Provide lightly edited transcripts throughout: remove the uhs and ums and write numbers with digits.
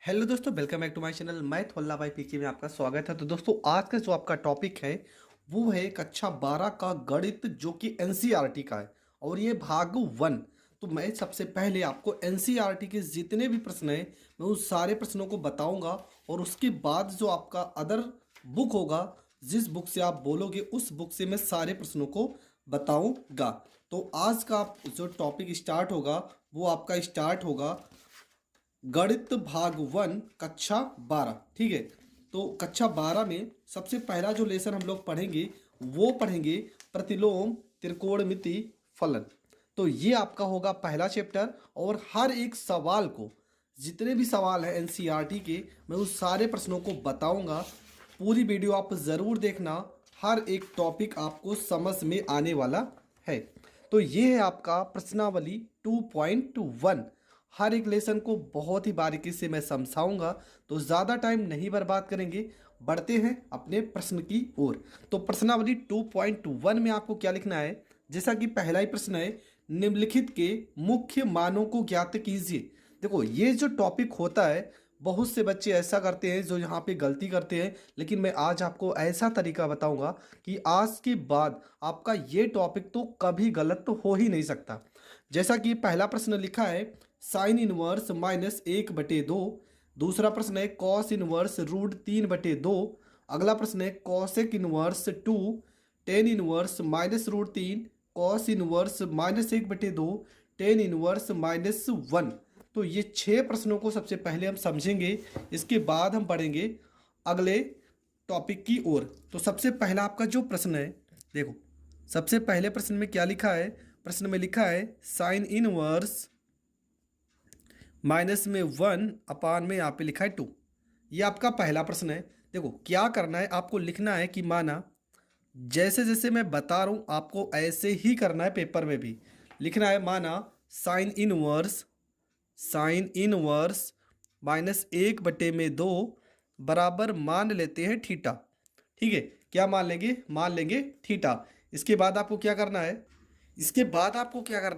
Hello दोस्तों, welcome back to my channel. मैं थोल्ला भाई पीके में आपका स्वागत है। तो दोस्तों, आज का जो आपका टॉपिक है वो है कक्षा 12 का गणित, जो कि एनसीईआरटी का है और ये भाग 1। तो मैं सबसे पहले आपको एनसीईआरटी के जितने भी प्रश्न हैं मैं उन सारे प्रश्नों को बताऊंगा और उसके बाद जो आपका अदर बुक होगा, जिस बुक से आप बोलोगे उस बुक से मैं सारे प्रश्नों को बताऊंगा। तो आज का जो टॉपिक स्टार्ट होगा वो आपका स्टार्ट होगा गणित भाग 1 कक्षा 12। ठीक है। तो कक्षा 12 में सबसे पहला जो लेसन हम लोग पढ़ेंगे वो पढ़ेंगे प्रतिलोम त्रिकोणमिति फलन। तो ये आपका होगा पहला चैप्टर और हर एक सवाल को, जितने भी सवाल हैं एनसीईआरटी के, मैं उस सारे प्रश्नों को बताऊंगा। पूरी वीडियो आप ज़रूर देखना, हर एक टॉपिक आपको समझ में आने वाला है। तो ये है आपका प्रश्नावली 2.1। हर एक लेसन को बहुत ही बारीकी से मैं समझाऊंगा, तो ज़्यादा टाइम नहीं बर्बाद करेंगे, बढ़ते हैं अपने प्रश्न की ओर। तो प्रश्नावली 2.1 में आपको क्या लिखना है, जैसा कि पहला ही प्रश्न है, निम्नलिखित के मुख्य मानों को ज्ञात कीजिए। देखो, ये जो टॉपिक होता है, बहुत से बच्चे ऐसा करते हैं जो यहाँ पे गलती करते हैं, लेकिन मैं आज आपको ऐसा तरीका बताऊंगा कि आज के बाद आपका ये टॉपिक तो कभी गलत तो हो ही नहीं सकता। जैसा कि पहला प्रश्न लिखा है साइन इनवर्स -1/2। दूसरा प्रश्न है कॉस इनवर्स √3/2। अगला प्रश्न है cosec inverse 2, tan inverse -√3, cos inverse -1/2, tan inverse -1। तो ये 6 प्रश्नों को सबसे पहले हम समझेंगे, इसके बाद हम पढ़ेंगे अगले टॉपिक की ओर। तो सबसे पहला आपका जो प्रश्न है, देखो सबसे पहले प्रश्न में क्या लिखा है। प्रश्न में लिखा है साइन इनवर्स -1 अपान में यहाँ पे लिखा है 2। ये आपका पहला प्रश्न है। देखो क्या करना है, आपको लिखना है कि माना जैसे जैसे मैं बता रहा हूँ आपको ऐसे ही करना है, पेपर में भी लिखना है। माना साइन इनवर्स -1/2 बराबर मान लेते हैं थीटा। ठीक है, क्या मान लेंगे, मान लेंगे थीटा। इसके बाद आपको क्या करना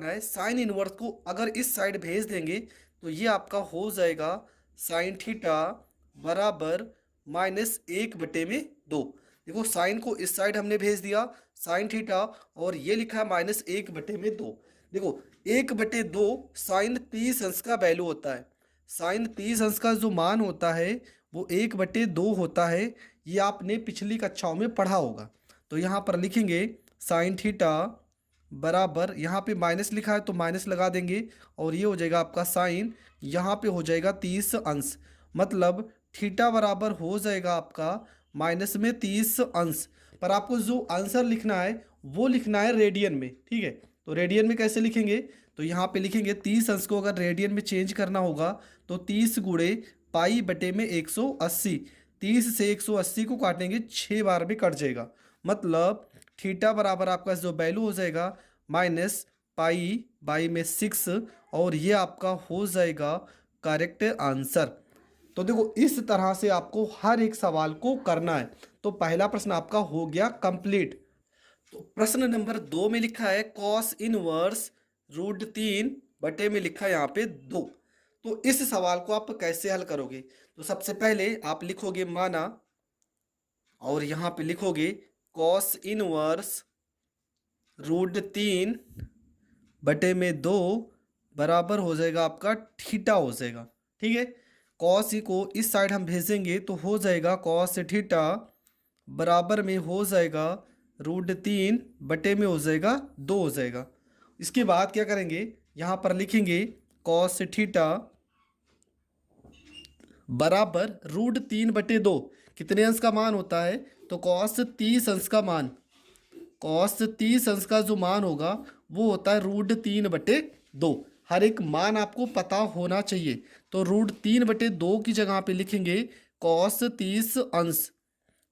है, साइन इनवर्स को अगर इस साइड भेज देंगे तो ये आपका हो जाएगा साइन थीटा बराबर -1/2। देखो साइन को इस साइड हमने भेज दिया साइन थीटा, और ये लिखा है -1/2। देखो 1/2 साइन 30 अंश का वैल्यू होता है। साइन 30 अंश का जो मान होता है वो 1/2 होता है। ये आपने पिछली कक्षाओं में पढ़ा होगा। तो यहाँ पर लिखेंगे साइन थीटा बराबर, यहाँ पे माइनस लिखा है तो माइनस लगा देंगे, और ये हो जाएगा आपका साइन, यहाँ पे हो जाएगा 30 अंश। मतलब थीटा बराबर हो जाएगा आपका -30 अंश। पर आपको जो आंसर लिखना है वो लिखना है रेडियन में। ठीक है, तो रेडियन में कैसे लिखेंगे, तो यहाँ पे लिखेंगे 30 अंश को अगर रेडियन में चेंज करना होगा तो 30 गुणे पाई बटे में 180। 30 से 180 को काटेंगे 6 बार में कट जाएगा। मतलब थीटा बराबर आपका जो वैल्यू हो जाएगा -पाई/6, और ये आपका हो जाएगा करेक्ट आंसर। तो देखो इस तरह से आपको हर एक सवाल को करना है। तो पहला प्रश्न आपका हो गया कंप्लीट। तो प्रश्न नंबर 2 में लिखा है कॉस इनवर्स √3 में लिखा है यहाँ पे 2। तो इस सवाल को आप कैसे हल करोगे, तो सबसे पहले आप लिखोगे माना, और यहाँ पे लिखोगे कॉस इनवर्स √3/2 बराबर हो जाएगा आपका थीटा हो जाएगा। ठीक है, कॉस ही को इस साइड हम भेजेंगे तो हो जाएगा कॉस थीटा बराबर में हो जाएगा √3 में हो जाएगा 2 हो जाएगा। इसके बाद क्या करेंगे, यहाँ पर लिखेंगे कॉस थीटा बराबर √3/2 कितने अंश का मान होता है, तो कॉस 30 अंश का मान, कॉस 30 अंश का जो मान होगा वो होता है √3/2। हर एक मान आपको पता होना चाहिए। तो √3/2 की जगह पे लिखेंगे कॉस 30 अंश,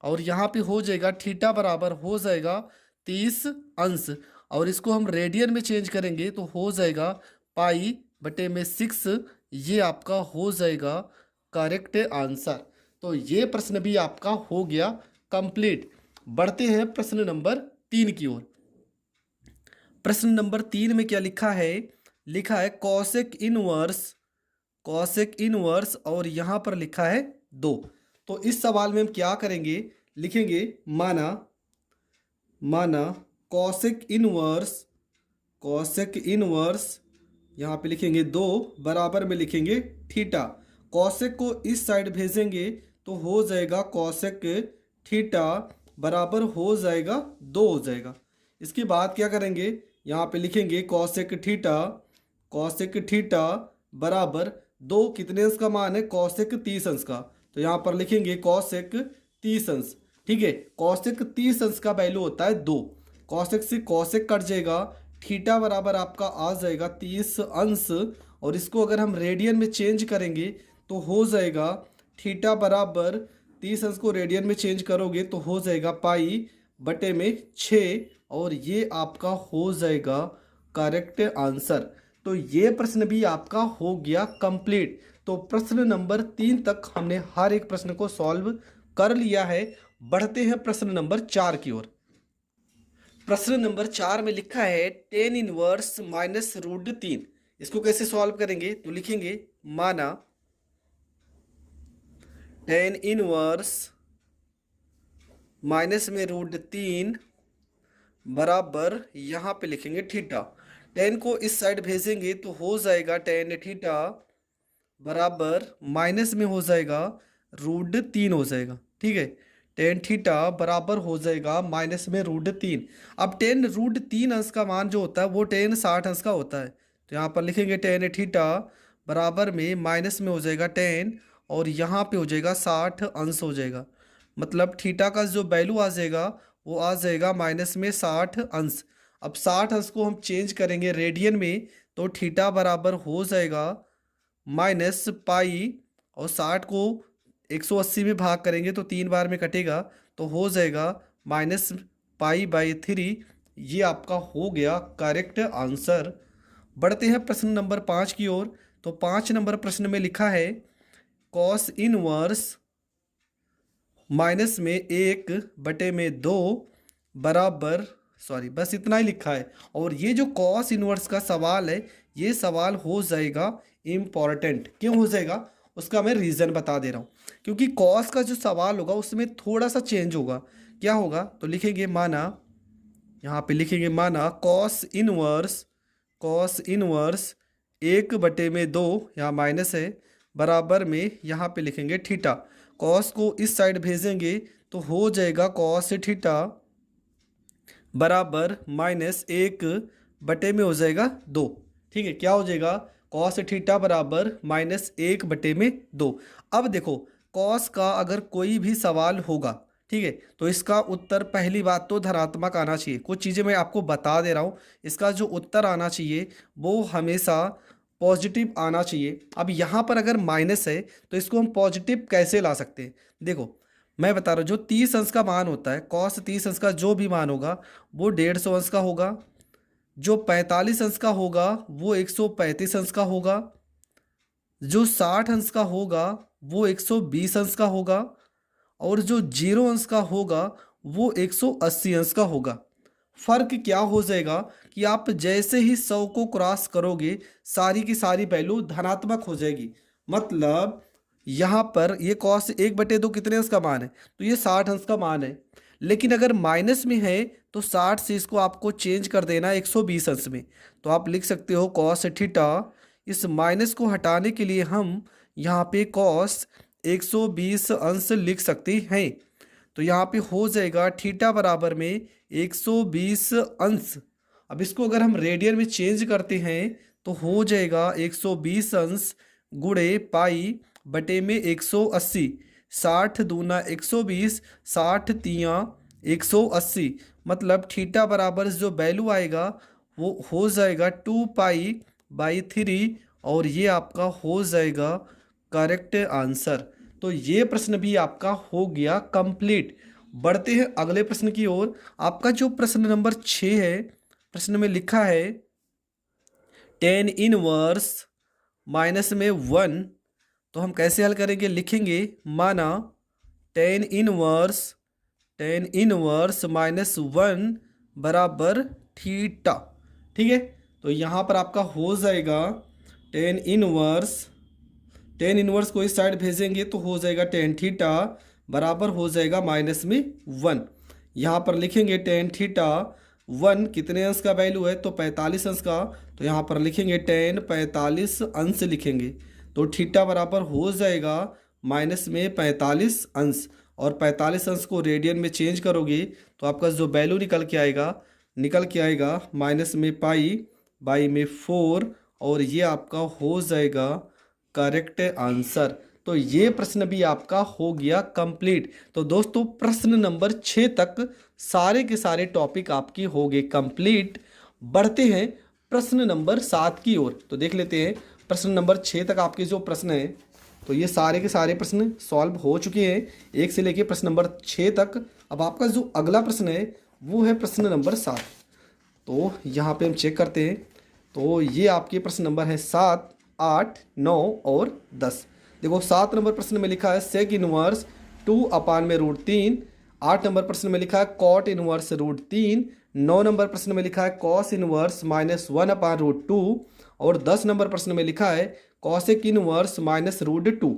और यहाँ पे हो जाएगा थीटा बराबर हो जाएगा 30 अंश, और इसको हम रेडियन में चेंज करेंगे तो हो जाएगा पाई/6। ये आपका हो जाएगा करेक्ट आंसर। तो ये प्रश्न भी आपका हो गया कंप्लीट। बढ़ते हैं प्रश्न नंबर 3 की ओर। प्रश्न नंबर 3 में क्या लिखा है, लिखा है कॉसेक इनवर्स कॉसेक इनवर्स और यहाँ पर लिखा है 2। तो इस सवाल में हम क्या करेंगे, लिखेंगे माना माना कॉसेक इनवर्स यहाँ पे लिखेंगे 2 बराबर में लिखेंगे थीटा। कॉसेक को इस साइड भेजेंगे तो हो जाएगा कॉसेक थीटा बराबर हो जाएगा 2 हो जाएगा। इसके बाद क्या करेंगे, यहाँ पे लिखेंगे कॉसेक थीटा बराबर 2 कितने अंश का मान है, कॉसेक 30 अंश का। तो यहाँ पर लिखेंगे कॉसेक 30 अंश। ठीक है, कॉसेक 30 अंश का वैल्यू होता है 2। कॉसेक से कॉसेक कट जाएगा, थीटा बराबर आपका आ जाएगा 30 अंश। और इसको अगर हम रेडियन में चेंज करेंगे तो हो जाएगा थीटा बराबर 30 अंश को रेडियन में चेंज करोगे तो हो जाएगा पाई बटे में 6। और ये आपका हो जाएगा करेक्ट आंसर। तो ये प्रश्न भी आपका हो गया कंप्लीट। तो प्रश्न नंबर 3 तक हमने हर एक प्रश्न को सॉल्व कर लिया है। बढ़ते हैं प्रश्न नंबर 4 की ओर। प्रश्न नंबर 4 में लिखा है टेन इनवर्स माइनस रूट 3। इसको कैसे सॉल्व करेंगे, तो लिखेंगे माना टेन इनवर्स माइनस में रूट 3 बराबर यहाँ पे लिखेंगे थीटा। टेन को इस साइड भेजेंगे तो हो जाएगा टेन थीटा बराबर माइनस में हो जाएगा रूट 3 हो जाएगा। ठीक है, टेन थीटा बराबर हो जाएगा माइनस में रूट 3। अब टेन रूट 3 अंश का मान जो होता है वो टेन 60 अंश का होता है। तो यहाँ पर लिखेंगे टेन थीटा बराबर में माइनस में हो जाएगा 10 और यहाँ पे हो जाएगा 60 अंश हो जाएगा। मतलब थीटा का जो वैल्यू आ जाएगा वो आ जाएगा माइनस में 60 अंश। अब 60 अंश को हम चेंज करेंगे रेडियन में तो थीटा बराबर हो जाएगा माइनस पाई, और 60 को 180 में भाग करेंगे तो 3 बार में कटेगा तो हो जाएगा माइनस पाई बाई 3। ये आपका हो गया करेक्ट आंसर। बढ़ते हैं प्रश्न नंबर 5 की ओर। तो 5 नंबर प्रश्न में लिखा है कॉस इनवर्स माइनस में 1 बटे में 2 बराबर, सॉरी बस इतना ही लिखा है। और ये जो कॉस इनवर्स का सवाल है ये सवाल हो जाएगा इम्पॉर्टेंट। क्यों हो जाएगा उसका मैं रीज़न बता दे रहा हूँ। क्योंकि कॉस का जो सवाल होगा उसमें थोड़ा सा चेंज होगा। क्या होगा, तो लिखेंगे माना, यहाँ पे लिखेंगे माना कॉस इनवर्स 1 बटे में 2, यहाँ माइनस है, बराबर में यहाँ पे लिखेंगे थीटा। कॉस को इस साइड भेजेंगे तो हो जाएगा कॉस थीटा बराबर माइनस 1 बटे में हो जाएगा 2। ठीक है, क्या हो जाएगा, कॉस थीटा बराबर माइनस 1 बटे में 2। अब देखो कॉस का अगर कोई भी सवाल होगा, ठीक है, तो इसका उत्तर पहली बात तो धनात्मक आना चाहिए। कुछ चीज़ें मैं आपको बता दे रहा हूँ, इसका जो उत्तर आना चाहिए वो हमेशा पॉजिटिव आना चाहिए। अब यहाँ पर अगर माइनस है तो इसको हम पॉजिटिव कैसे ला सकते हैं। देखो मैं बता रहा हूँ, जो 30 अंश का मान होता है, कॉस 30 अंश का जो भी मान होगा वो 150 अंश का होगा। जो 45 अंश का होगा वो 135 अंश का होगा। जो 60 अंश का होगा वो 120 अंश का होगा। और जो 0 अंश का होगा वो 180 अंश का होगा। फर्क क्या हो जाएगा कि आप जैसे ही 100 को क्रॉस करोगे सारी की सारी वैल्यू धनात्मक हो जाएगी। मतलब यहाँ पर ये कॉस 1/2 कितने अंश का मान है, तो ये 60 अंश का मान है। लेकिन अगर माइनस में है तो 60 से इसको आपको चेंज कर देना 120 अंश में। तो आप लिख सकते हो कॉस थीटा, इस माइनस को हटाने के लिए हम यहाँ पे कॉस 120 अंश लिख सकते हैं। तो यहाँ पे हो जाएगा थीटा बराबर में 120 अंश। अब इसको अगर हम रेडियन में चेंज करते हैं तो हो जाएगा 120 अंश गुणे पाई बटे में 180। 60 दूना 120, 60 तियाँ 180। मतलब थीटा बराबर जो वैल्यू आएगा वो हो जाएगा 2 पाई बाई 3। और ये आपका हो जाएगा करेक्ट आंसर। तो ये प्रश्न भी आपका हो गया कंप्लीट। बढ़ते हैं अगले प्रश्न की ओर। आपका जो प्रश्न नंबर 6 है, प्रश्न में लिखा है टेन इनवर्स माइनस में 1। तो हम कैसे हल करेंगे, लिखेंगे माना टेन इनवर्स माइनस 1 बराबर थीटा। ठीक है, तो यहाँ पर आपका हो जाएगा टेन इनवर्स टेन इनवर्स को इस साइड भेजेंगे तो हो जाएगा टेन थीटा बराबर हो जाएगा माइनस में 1। यहाँ पर लिखेंगे टेन थीटा 1 कितने अंश का वैल्यू है तो 45 अंश का, तो यहाँ पर लिखेंगे टेन 45 अंश लिखेंगे, तो थीटा बराबर हो जाएगा माइनस में 45 अंश, और 45 अंश को रेडियन में चेंज करोगे तो आपका जो वैल्यू निकल के आएगा माइनस में पाई बाई में 4, और ये आपका हो जाएगा करेक्ट आंसर। तो ये प्रश्न भी आपका हो गया कंप्लीट। तो दोस्तों प्रश्न नंबर 6 तक सारे के सारे टॉपिक आपकी हो गए कंप्लीट। बढ़ते हैं प्रश्न नंबर 7 की ओर। तो देख लेते हैं प्रश्न नंबर 6 तक आपके जो प्रश्न हैं, तो ये सारे के सारे प्रश्न सॉल्व हो चुके हैं 1 से लेके प्रश्न नंबर 6 तक। अब आपका जो अगला प्रश्न है वो है प्रश्न नंबर 7। तो यहाँ पे हम चेक करते हैं। तो ये आपके प्रश्न नंबर है 7, 8, 9 और 10। देखो 7 नंबर प्रश्न में लिखा है सेक इनवर्स 2 अपान में रूट 3। 8 नंबर प्रश्न में लिखा है कॉट इनवर्स रूट 3। 9 नंबर प्रश्न में लिखा है cos inverse minus 1 upon root 2। और 10 नंबर प्रश्न में लिखा है कॉसेक इनवर्स माइनस रूट 2।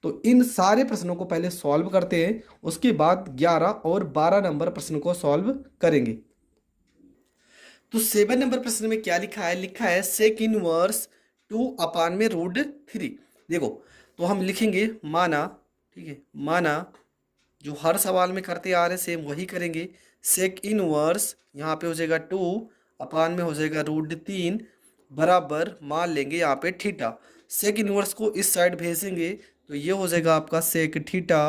तो इन सारे प्रश्नों को पहले सॉल्व करते हैं, उसके बाद 11 और 12 नंबर प्रश्न को सॉल्व करेंगे। तो 7 नंबर प्रश्न में क्या लिखा है सेक इनवर्स 2 अपान में रूट 3। देखो तो हम लिखेंगे माना, ठीक है, माना जो हर सवाल में करते आ रहे सेम वही करेंगे। सेक इनवर्स यहाँ पे हो जाएगा 2 अपान में हो जाएगा रूट 3 बराबर मान लेंगे यहाँ पे थीटा। सेक इनवर्स को इस साइड भेजेंगे तो ये हो जाएगा आपका सेक थीटा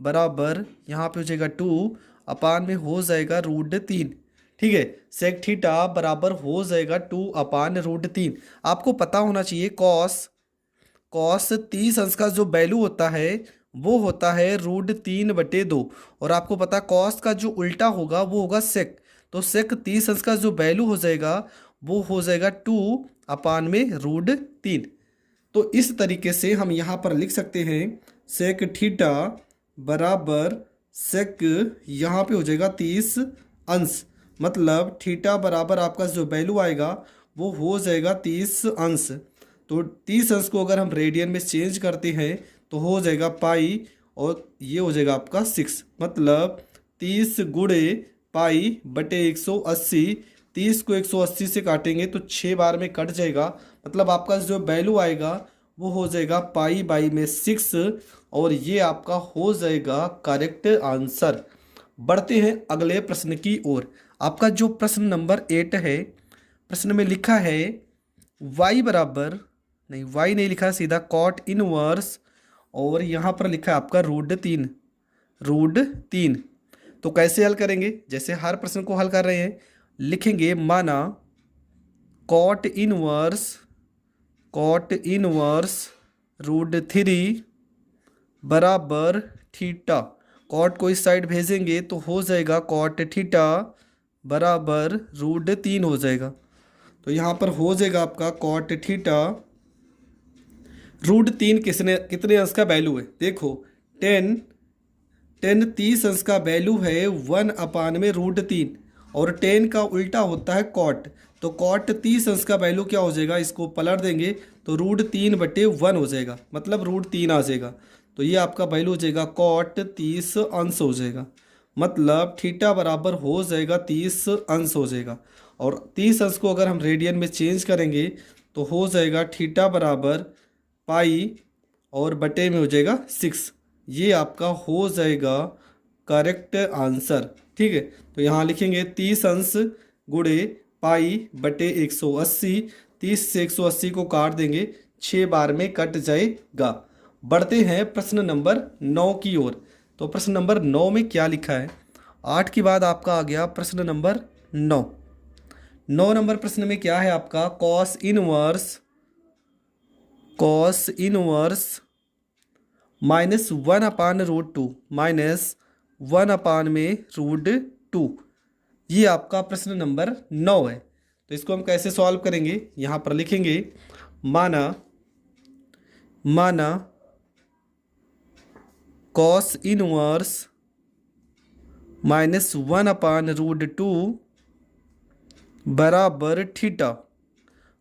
बराबर यहाँ पे हो जाएगा 2 अपान में हो जाएगा रूट 3। ठीक है, सेक थीटा बराबर हो जाएगा 2 अपान रूट 3। आपको पता होना चाहिए कॉस 30 अंश का जो वैल्यू होता है वो होता है रूट 3/2, और आपको पता कॉस का जो उल्टा होगा वो होगा सेक। तो सेक 30 अंश का जो वैल्यू हो जाएगा वो हो जाएगा 2 अपान में रूट 3। तो इस तरीके से हम यहाँ पर लिख सकते हैं सेक थीटा बराबर सेक यहाँ पे हो जाएगा 30 अंश, मतलब थीटा बराबर आपका जो वैल्यू आएगा वो हो जाएगा 30 अंश। तो 30 अंश को अगर हम रेडियन में चेंज करते हैं तो हो जाएगा पाई, और ये हो जाएगा आपका 6, मतलब 30 गुणे पाई बटे 180। 30 को 180 से काटेंगे तो 6 बार में कट जाएगा, मतलब आपका जो वैल्यू आएगा वो हो जाएगा पाई बाई में 6, और ये आपका हो जाएगा करेक्ट आंसर। बढ़ते हैं अगले प्रश्न की ओर। आपका जो प्रश्न नंबर 8 है, प्रश्न में लिखा है y बराबर नहीं, y नहीं लिखा, सीधा कॉट इनवर्स, और यहाँ पर लिखा है आपका रूट 3। तो कैसे हल करेंगे, जैसे हर प्रश्न को हल कर रहे हैं, लिखेंगे माना कॉट इनवर्स रूट 3 बराबर थीटा। कॉट को इस साइड भेजेंगे तो हो जाएगा कॉट थीटा बराबर रूट 3 हो जाएगा। तो यहाँ पर हो जाएगा आपका कॉट थीटा रूट 3 कितने अंश का वैल्यू है। देखो 10 30 अंश का वैल्यू है 1 अपान में रूट 3, और 10 का उल्टा होता है कॉट। तो कॉट 30 अंश का वैल्यू क्या हो जाएगा, इसको पलट देंगे तो रूट 3/1 हो जाएगा, मतलब रूट 3 आ जाएगा। तो ये आपका वैल्यू हो जाएगा कॉट 30 अंश हो जाएगा, मतलब थीटा बराबर हो जाएगा 30 अंश हो जाएगा। और 30 अंश को अगर हम रेडियन में चेंज करेंगे तो हो जाएगा थीटा बराबर पाई और बटे में हो जाएगा 6। ये आपका हो जाएगा करेक्ट आंसर। ठीक है, तो यहाँ लिखेंगे 30 अंश गुणे पाई बटे 180। 30 से 180 को काट देंगे, 6 बार में कट जाएगा। बढ़ते हैं प्रश्न नंबर 9 की ओर। तो प्रश्न नंबर 9 में क्या लिखा है, 8 के बाद आपका आ गया प्रश्न नंबर 9। 9 नंबर प्रश्न में क्या है आपका cos inverse minus 1 upon root 2 minus 1 upon में रूट 2। ये आपका प्रश्न नंबर 9 है। तो इसको हम कैसे सॉल्व करेंगे, यहाँ पर लिखेंगे माना cos inverse minus 1 upon root 2 बराबर थीटा।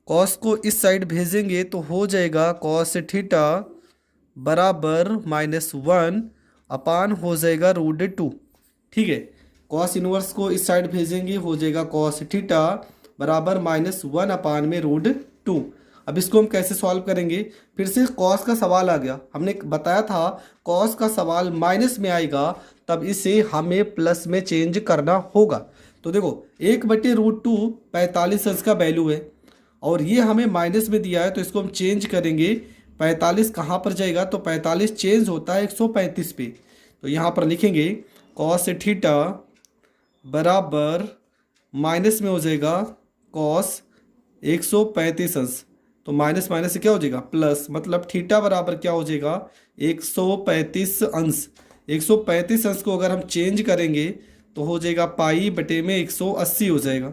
कॉस को इस साइड भेजेंगे तो हो जाएगा कॉस थीटा बराबर -1 अपान हो जाएगा √2। ठीक है, कॉस इनवर्स को इस साइड भेजेंगे, हो जाएगा कॉस थीटा बराबर -1 अपान में √2। अब इसको हम कैसे सॉल्व करेंगे? फिर से कॉस का सवाल आ गया। हमने बताया था कॉस का सवाल माइनस में आएगा तब इसे हमें प्लस में चेंज करना होगा। तो देखो 1/√2 45 अंश का वैल्यू है और ये हमें माइनस में दिया है, तो इसको हम चेंज करेंगे। 45 कहाँ पर जाएगा? तो 45 चेंज होता है 135 पे। तो यहाँ पर लिखेंगे कॉस थीटा बराबर माइनस में हो जाएगा कॉस 135 अंश। तो माइनस माइनस से क्या हो जाएगा? प्लस, मतलब थीटा बराबर क्या हो जाएगा? 135 अंश। 135 अंश को अगर हम चेंज करेंगे तो हो जाएगा पाई बटे में 180 हो जाएगा।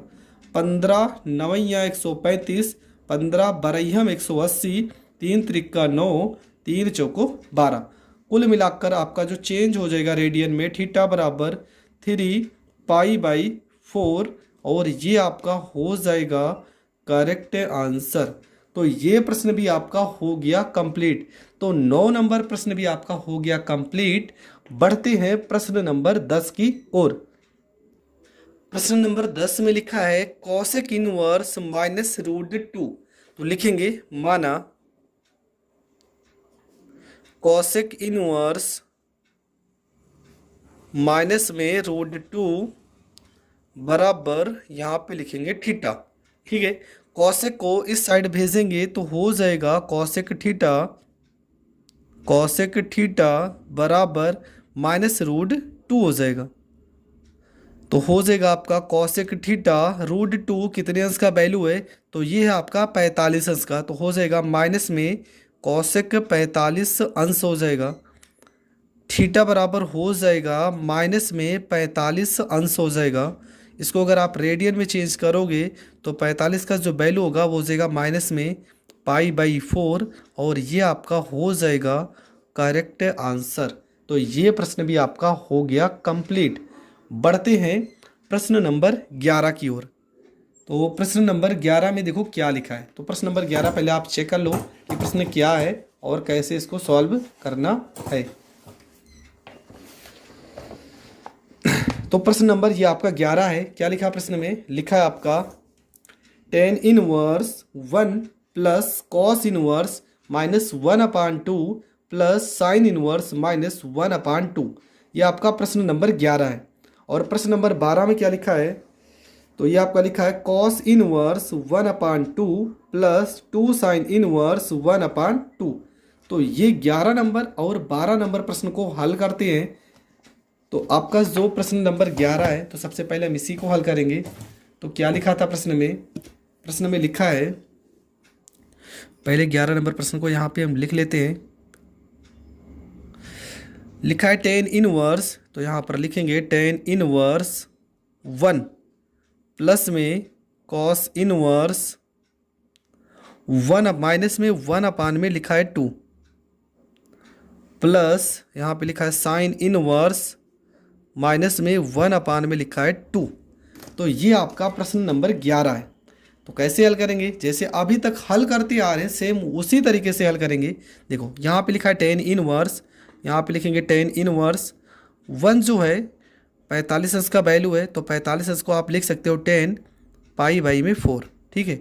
15 नवैया 135, 15 बरहम 180, 3 त्रिका 9, 3 चौको 12। कुल मिलाकर आपका जो चेंज हो जाएगा रेडियन में, थीटा बराबर 3 पाई/4, और ये आपका हो जाएगा करेक्ट आंसर। तो ये प्रश्न भी आपका हो गया कंप्लीट। तो 9 नंबर प्रश्न भी आपका हो गया कंप्लीट। बढ़ते हैं प्रश्न नंबर 10 की ओर। प्रश्न नंबर 10 में लिखा है कॉसेक इनवर्स -√2। तो लिखेंगे माना कॉसेक इनवर्स माइनस में √2 बराबर यहाँ पे लिखेंगे थीटा। ठीक है, कॉसेक को इस साइड भेजेंगे तो हो जाएगा कॉसेक थीटा बराबर -√2 हो जाएगा। तो हो जाएगा आपका कॉसेक थीटा √2 कितने अंश का वैल्यू है? तो ये है आपका 45 अंश का। तो हो जाएगा माइनस में कॉसेक 45 अंश हो जाएगा। थीटा बराबर हो जाएगा माइनस में 45 अंश हो जाएगा। इसको अगर आप रेडियन में चेंज करोगे तो 45 का जो वैल्यू होगा वो हो जाएगा माइनस में पाई/4, और ये आपका हो जाएगा करेक्ट आंसर। तो ये प्रश्न भी आपका हो गया कंप्लीट। बढ़ते हैं प्रश्न नंबर 11 की ओर। तो प्रश्न नंबर 11 में देखो क्या लिखा है। तो प्रश्न नंबर 11 पहले आप चेक कर लो कि प्रश्न क्या है और कैसे इसको सॉल्व करना है। तो प्रश्न नंबर ये आपका 11 है। क्या लिखा है प्रश्न में? लिखा है आपका tan inverse 1 plus cos inverse -1/2 plus sine inverse -1/2। ये आपका प्रश्न नंबर 11 है। और प्रश्न नंबर 12 में क्या लिखा है? तो ये आपका लिखा है cos inverse 1/2 plus 2 sine inverse 1/2। तो ये 11 नंबर और 12 नंबर प्रश्न को हल करते हैं। तो आपका जो प्रश्न नंबर 11 है, तो सबसे पहले हम इसी को हल करेंगे। तो क्या लिखा था प्रश्न में? प्रश्न में लिखा है, पहले 11 नंबर प्रश्न को यहाँ पे हम लिख लेते हैं। लिखा है tan इनवर्स, तो यहाँ पर लिखेंगे tan इनवर्स 1 प्लस में कॉस इनवर्स 1 माइनस में 1 में लिखा है 2 प्लस यहाँ पे लिखा है साइन इनवर्स माइनस में 1 में लिखा है 2। तो ये आपका प्रश्न नंबर 11 है। तो कैसे हल करेंगे? जैसे अभी तक हल करते आ रहे हैं सेम उसी तरीके से हल करेंगे। देखो यहाँ पे लिखा है tan इनवर्स, यहाँ पे लिखेंगे tan इनवर्स 1 जो है 45 अंश का वैल्यू है, तो 45 अंश को आप लिख सकते हो 10 पाई/4। ठीक है,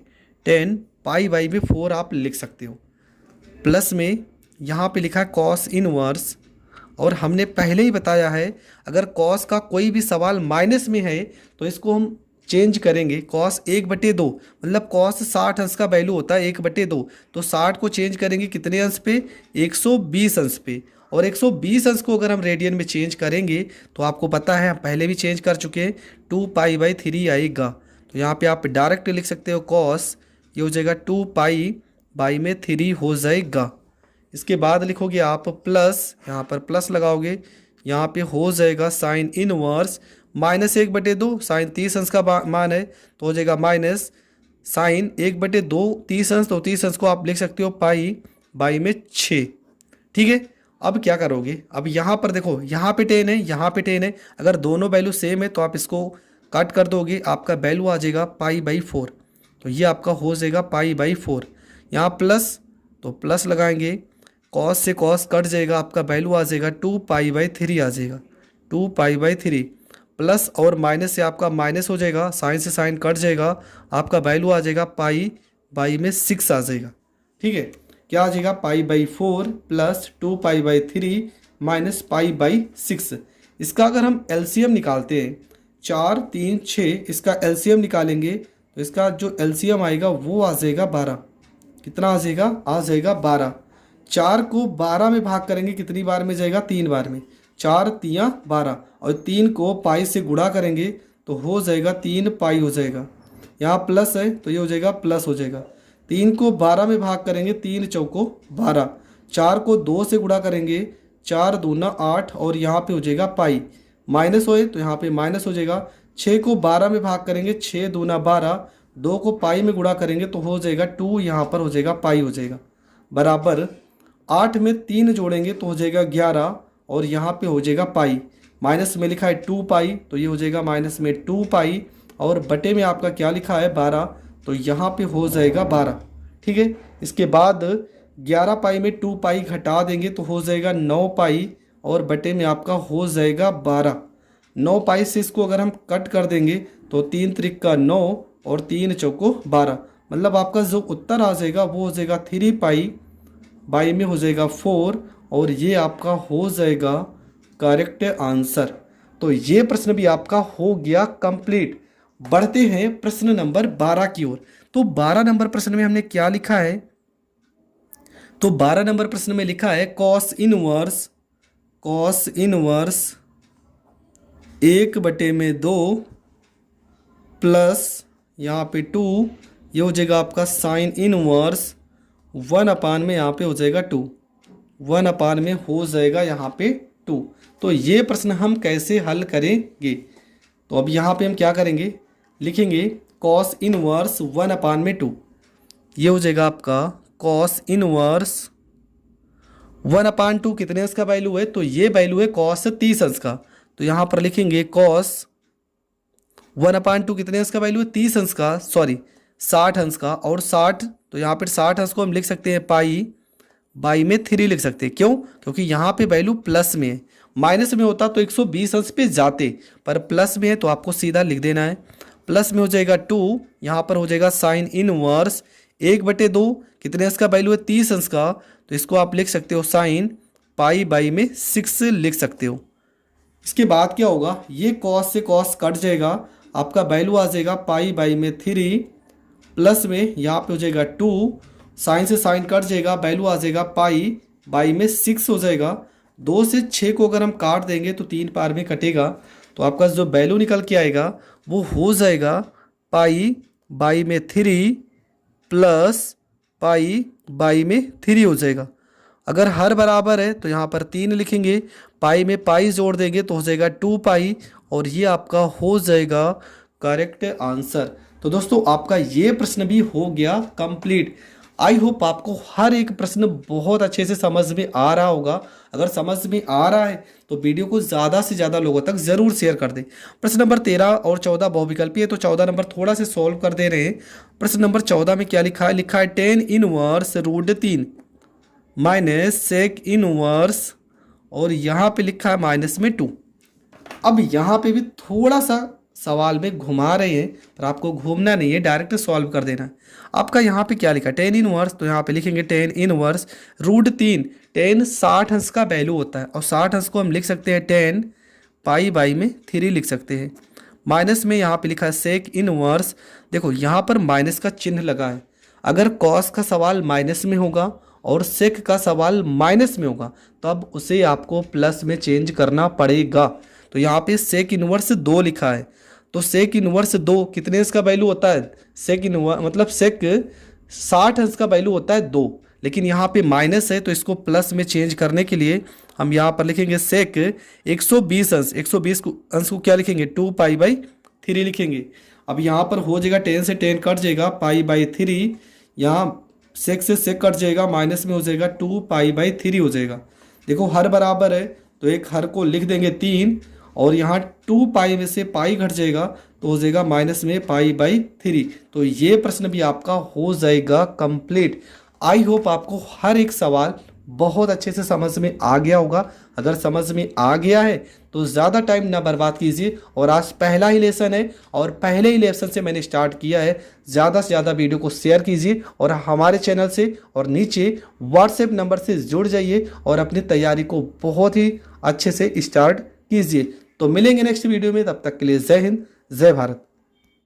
10 पाई/4 आप लिख सकते हो। प्लस में यहाँ पे लिखा है कॉस इनवर्स, और हमने पहले ही बताया है अगर कॉस का कोई भी सवाल माइनस में है तो इसको हम चेंज करेंगे। कॉस 1/2, मतलब कॉस 60 अंश का वैल्यू होता है 1/2, तो 60 को चेंज करेंगे कितने अंश पे? 120 अंश पे। और 120 अंश को अगर हम रेडियन में चेंज करेंगे तो आपको पता है हम पहले भी चेंज कर चुके हैं, 2 पाई/3 आएगा। तो यहाँ पे आप डायरेक्ट लिख सकते हो कॉस, ये हो जाएगा 2 पाई/3 हो जाएगा। इसके बाद लिखोगे आप प्लस, यहाँ पर प्लस लगाओगे, यहाँ पे हो जाएगा साइन इनवर्स -1/2, साइन 30 अंश का मान है तो हो जाएगा माइनस साइन 1/2 30 अंश, तो 30 अंश को आप लिख सकते हो पाई/6। ठीक है, अब क्या करोगे? अब यहाँ पर देखो यहाँ पे 10 है, यहाँ पे 10 है, अगर दोनों वैल्यू सेम है तो आप इसको कट कर दोगे, आपका वैल्यू आ जाएगा पाई/4। तो ये आपका हो जाएगा पाई/4। यहाँ प्लस, तो प्लस लगाएंगे कॉस से कॉस कट जाएगा, आपका वैल्यू आ जाएगा 2π/3 आ जाएगा, 2π/3 प्लस और माइनस से आपका माइनस हो जाएगा, साइन से साइन कट जाएगा, आपका वैल्यू आ जाएगा π/6 आ जाएगा। ठीक है, क्या आ जाएगा π/4 प्लस 2π/3 माइनस π/6। इसका अगर हम एलसीएम निकालते हैं 4 3 6, इसका एलसीएम निकालेंगे तो इसका जो एलसीएम आएगा वो आ जाएगा 12। कितना आ जाएगा? आ जाएगा 12। 4 को 12 में भाग करेंगे कितनी बार में जाएगा? 3 बार में। 4 तियाँ 12 और 3 को पाई से गुणा करेंगे तो हो जाएगा 3 पाई हो जाएगा। यहाँ प्लस है तो ये हो जाएगा प्लस हो जाएगा। 3 को 12 में भाग करेंगे 3 चौको 12। 4 को 2 से गुणा करेंगे 4 दूना 8 और यहाँ पे हो जाएगा पाई। माइनस होए तो यहाँ पे माइनस हो जाएगा। 6 को 12 में भाग करेंगे 6 दूना 12, 2 को पाई में गुणा करेंगे तो हो जाएगा 2, यहाँ पर हो जाएगा पाई हो जाएगा, बराबर 8 में 3 जोड़ेंगे तो हो जाएगा 11 और यहाँ पे हो जाएगा पाई। माइनस में लिखा है 2 पाई तो ये हो जाएगा माइनस में 2 पाई और बटे में आपका क्या लिखा है 12 तो यहाँ पे हो जाएगा 12। ठीक है, इसके बाद 11 पाई में 2 पाई घटा देंगे तो हो जाएगा 9 पाई और बटे में आपका हो जाएगा 12। 9 पाई से इसको अगर हम कट कर देंगे तो 3 त्रिक 9 और 3 चौको 12, मतलब आपका जो उत्तर आ जाएगा वो हो जाएगा 3 पाई बाई में हो जाएगा 4 और ये आपका हो जाएगा करेक्ट आंसर। तो ये प्रश्न भी आपका हो गया कंप्लीट। बढ़ते हैं प्रश्न नंबर 12 की ओर। तो 12 नंबर प्रश्न में हमने क्या लिखा है? तो 12 नंबर प्रश्न में लिखा है कॉस इनवर्स 1/2 प्लस यहाँ पे 2, ये हो जाएगा आपका साइन इनवर्स 1/, में यहाँ पे हो जाएगा 2, 1/, में हो जाएगा यहाँ पे 2। तो ये प्रश्न हम कैसे हल करेंगे? तो अब यहाँ पे हम क्या करेंगे, लिखेंगे कॉस इनवर्स 1/2। ये हो जाएगा आपका कॉस इनवर्स 1/2 कितने अंश का वैल्यू है? तो ये वैल्यू है कॉस 30 अंश का। तो यहाँ पर लिखेंगे कॉस 1/2 कितने अंश का वैल्यू है? 30 अंश का, सॉरी 60 अंश का। और 60 तो यहाँ पर 60 अंश को हम लिख सकते हैं पाई बाई में 3 लिख सकते हैं। क्यों? क्योंकि यहाँ पे वैल्यू प्लस में है। माइनस में होता तो 120 अंश पे जाते, पर प्लस में है तो आपको सीधा लिख देना है। प्लस में हो जाएगा 2, यहाँ पर हो जाएगा साइन इनवर्स 1/2 कितने अंश का वैल्यू है? 30 अंश का। तो इसको आप लिख सकते हो साइन पाई बाई में 6 लिख सकते हो। इसके बाद क्या होगा, ये कॉस से कॉस कट जाएगा, आपका वैल्यू आ जाएगा पाई बाई में 3 प्लस में यहाँ पे हो जाएगा 2, साइन से साइन कट जाएगा, वैल्यू आ जाएगा पाई बाई में 6 हो जाएगा। 2 से 6 को अगर हम काट देंगे तो 3 पार में कटेगा, तो आपका जो वैल्यू निकल के आएगा वो हो जाएगा पाई बाई में 3 प्लस पाई बाई में 3 हो जाएगा। अगर हर बराबर है तो यहाँ पर 3 लिखेंगे, पाई में पाई जोड़ देंगे तो हो जाएगा 2 पाई और ये आपका हो जाएगा करेक्ट आंसर। तो दोस्तों आपका ये प्रश्न भी हो गया कंप्लीट। आई होप आपको हर एक प्रश्न बहुत अच्छे से समझ में आ रहा होगा। अगर समझ में आ रहा है तो वीडियो को ज़्यादा से ज़्यादा लोगों तक ज़रूर शेयर कर दें। प्रश्न नंबर 13 और 14 बहुविकल्पी है, तो 14 नंबर थोड़ा से सॉल्व कर दे रहे हैं। प्रश्न नंबर 14 में क्या लिखा है? लिखा है tan inverse √3 minus sec inverse और यहाँ पे लिखा है -2। अब यहाँ पे भी थोड़ा सा सवाल में घुमा रहे हैं, पर आपको घूमना नहीं है, डायरेक्ट सॉल्व कर देना है। आपका यहाँ पे क्या लिखा है? tan इनवर्स, तो यहाँ पे लिखेंगे tan इनवर्स √3। tan 60 अंश का वैल्यू होता है और 60 अंश को हम लिख सकते हैं tan पाई बाई में 3 लिख सकते हैं। माइनस में यहाँ पे लिखा है सेक इनवर्स, देखो यहाँ पर माइनस का चिन्ह लगा है। अगर कॉस का सवाल माइनस में होगा और सेक का सवाल माइनस में होगा तो अब उसे आपको प्लस में चेंज करना पड़ेगा। तो यहाँ पे सेक इनवर्स 2 लिखा है, तो सेक इनवर्स 2 कितने अंश का वैल्यू होता है? सेक इनवर्स मतलब सेक 60 अंश का वैल्यू होता है 2, लेकिन यहाँ पे माइनस है तो इसको प्लस में चेंज करने के लिए हम यहाँ पर लिखेंगे सेक 120 अंश। 120 अंश को क्या लिखेंगे? 2 पाई बाई 3 लिखेंगे। अब यहाँ पर हो जाएगा 10 से 10 कट जाएगा, पाई बाई 3, यहाँ सेक से सेक कट जाएगा, माइनस में हो जाएगा 2 पाई बाई 3 हो जाएगा। देखो हर बराबर है तो एक हर को लिख देंगे 3 और यहाँ 2 पाई में से पाई घट जाएगा तो हो जाएगा माइनस में पाई बाई 3। तो ये प्रश्न भी आपका हो जाएगा कंप्लीट। आई होप आपको हर एक सवाल बहुत अच्छे से समझ में आ गया होगा। अगर समझ में आ गया है तो ज़्यादा टाइम ना बर्बाद कीजिए, और आज पहला ही लेसन है और पहले ही लेसन से मैंने स्टार्ट किया है। ज़्यादा से ज़्यादा वीडियो को शेयर कीजिए और हमारे चैनल से और नीचे व्हाट्सएप नंबर से जुड़ जाइए और अपनी तैयारी को बहुत ही अच्छे से स्टार्ट कीजिए। तो मिलेंगे नेक्स्ट वीडियो में, तब तक के लिए जय हिंद, जय भारत।